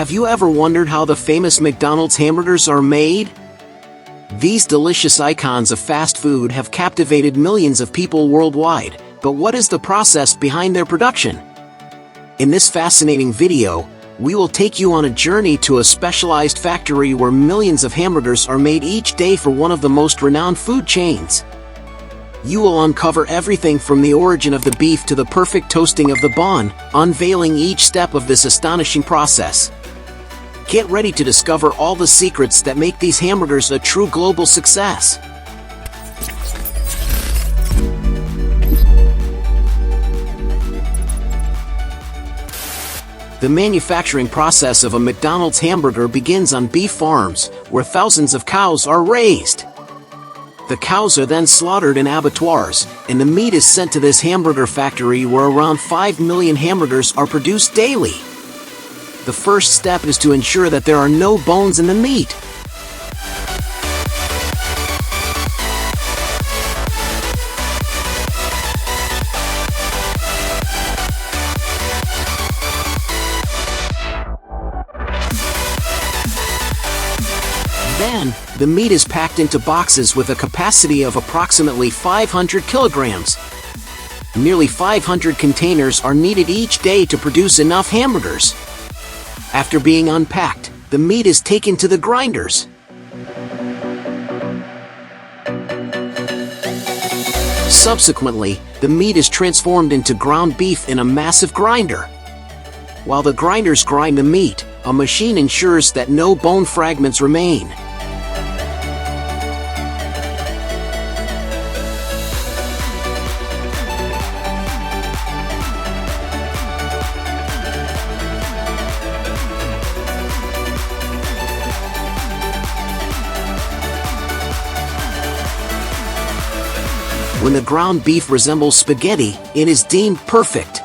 Have you ever wondered how the famous McDonald's hamburgers are made? These delicious icons of fast food have captivated millions of people worldwide, but what is the process behind their production? In this fascinating video, we will take you on a journey to a specialized factory where millions of hamburgers are made each day for one of the most renowned food chains. You will uncover everything from the origin of the beef to the perfect toasting of the bun, unveiling each step of this astonishing process. Get ready to discover all the secrets that make these hamburgers a true global success. The manufacturing process of a McDonald's hamburger begins on beef farms, where thousands of cows are raised. The cows are then slaughtered in abattoirs, and the meat is sent to this hamburger factory where around 5 million hamburgers are produced daily. The first step is to ensure that there are no bones in the meat. Then, the meat is packed into boxes with a capacity of approximately 500 kilograms. Nearly 500 containers are needed each day to produce enough hamburgers. After being unpacked, the meat is taken to the grinders. Subsequently, the meat is transformed into ground beef in a massive grinder. While the grinders grind the meat, a machine ensures that no bone fragments remain. When the ground beef resembles spaghetti, it is deemed perfect.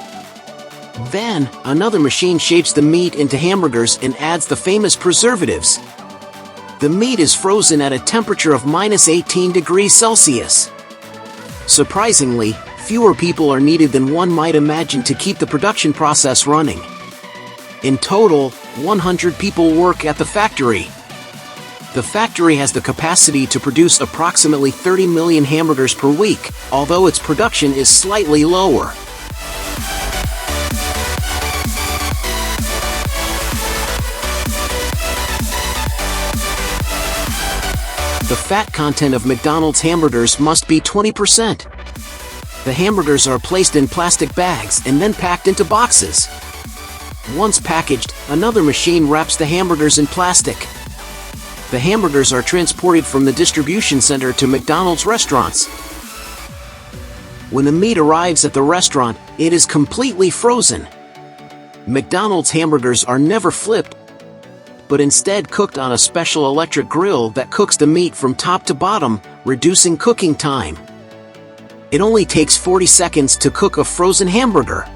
Then, another machine shapes the meat into hamburgers and adds the famous preservatives. The meat is frozen at a temperature of -18 degrees Celsius. Surprisingly, fewer people are needed than one might imagine to keep the production process running. In total, 100 people work at the factory. The factory has the capacity to produce approximately 30 million hamburgers per week, although its production is slightly lower. The fat content of McDonald's hamburgers must be 20%. The hamburgers are placed in plastic bags and then packed into boxes. Once packaged, another machine wraps the hamburgers in plastic. The hamburgers are transported from the distribution center to McDonald's restaurants. When the meat arrives at the restaurant, it is completely frozen. McDonald's hamburgers are never flipped, but instead cooked on a special electric grill that cooks the meat from top to bottom, reducing cooking time. It only takes 40 seconds to cook a frozen hamburger.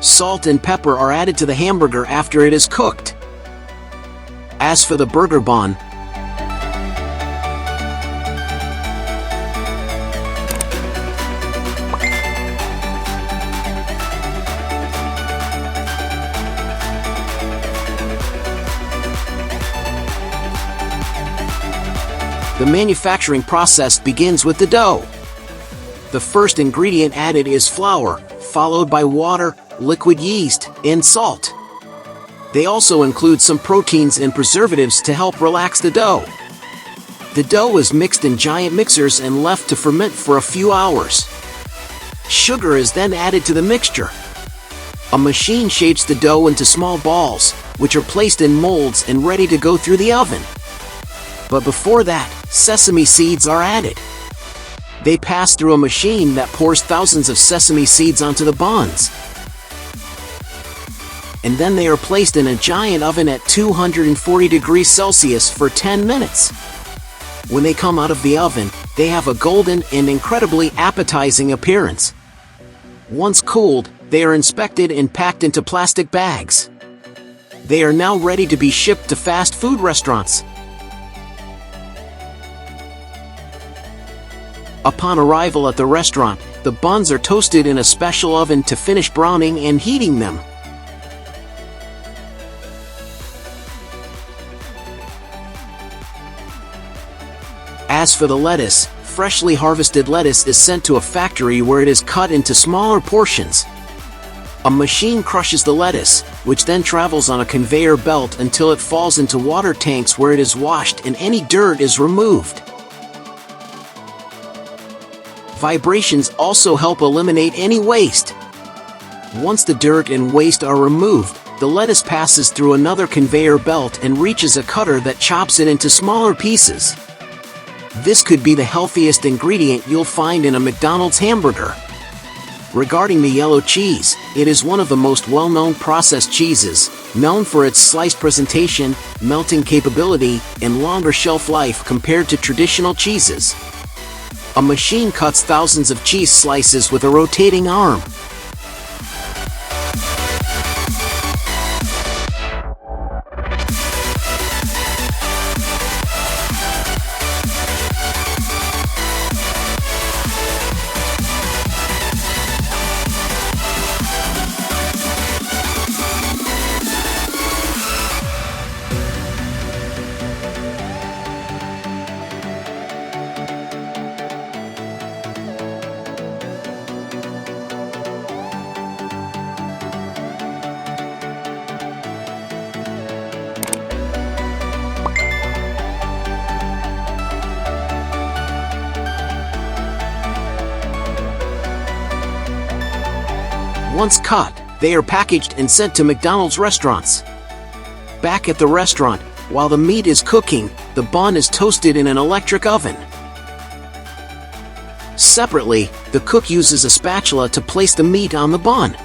Salt and pepper are added to the hamburger after it is cooked. As for the burger bun, the manufacturing process begins with the dough. The first ingredient added is flour, followed by water, liquid yeast, and salt. They also include some proteins and preservatives to help relax the dough. The dough is mixed in giant mixers and left to ferment for a few hours. Sugar is then added to the mixture. A machine shapes the dough into small balls, which are placed in molds and ready to go through the oven. But before that, sesame seeds are added. They pass through a machine that pours thousands of sesame seeds onto the buns. And then they are placed in a giant oven at 240 degrees Celsius for 10 minutes. When they come out of the oven, they have a golden and incredibly appetizing appearance. Once cooled, they are inspected and packed into plastic bags. They are now ready to be shipped to fast food restaurants. Upon arrival at the restaurant, the buns are toasted in a special oven to finish browning and heating them. As for the lettuce, freshly harvested lettuce is sent to a factory where it is cut into smaller portions. A machine crushes the lettuce, which then travels on a conveyor belt until it falls into water tanks where it is washed and any dirt is removed. Vibrations also help eliminate any waste. Once the dirt and waste are removed, the lettuce passes through another conveyor belt and reaches a cutter that chops it into smaller pieces. This could be the healthiest ingredient you'll find in a McDonald's hamburger. Regarding the yellow cheese, it is one of the most well-known processed cheeses, known for its sliced presentation, melting capability, and longer shelf life compared to traditional cheeses. A machine cuts thousands of cheese slices with a rotating arm. Once cut, they are packaged and sent to McDonald's restaurants. Back at the restaurant, while the meat is cooking, the bun is toasted in an electric oven. Separately, the cook uses a spatula to place the meat on the bun.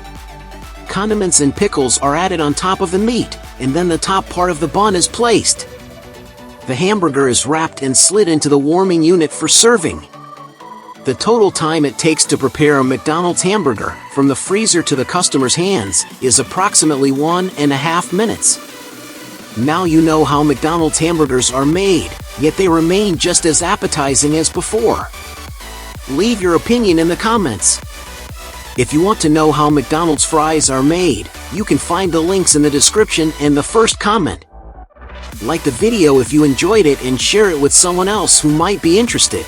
Condiments and pickles are added on top of the meat, and then the top part of the bun is placed. The hamburger is wrapped and slid into the warming unit for serving. The total time it takes to prepare a McDonald's hamburger, from the freezer to the customer's hands, is approximately 1.5 minutes. Now you know how McDonald's hamburgers are made, yet they remain just as appetizing as before. Leave your opinion in the comments. If you want to know how McDonald's fries are made, you can find the links in the description and the first comment. Like the video if you enjoyed it and share it with someone else who might be interested.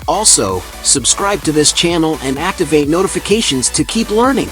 Also, subscribe to this channel and activate notifications to keep learning.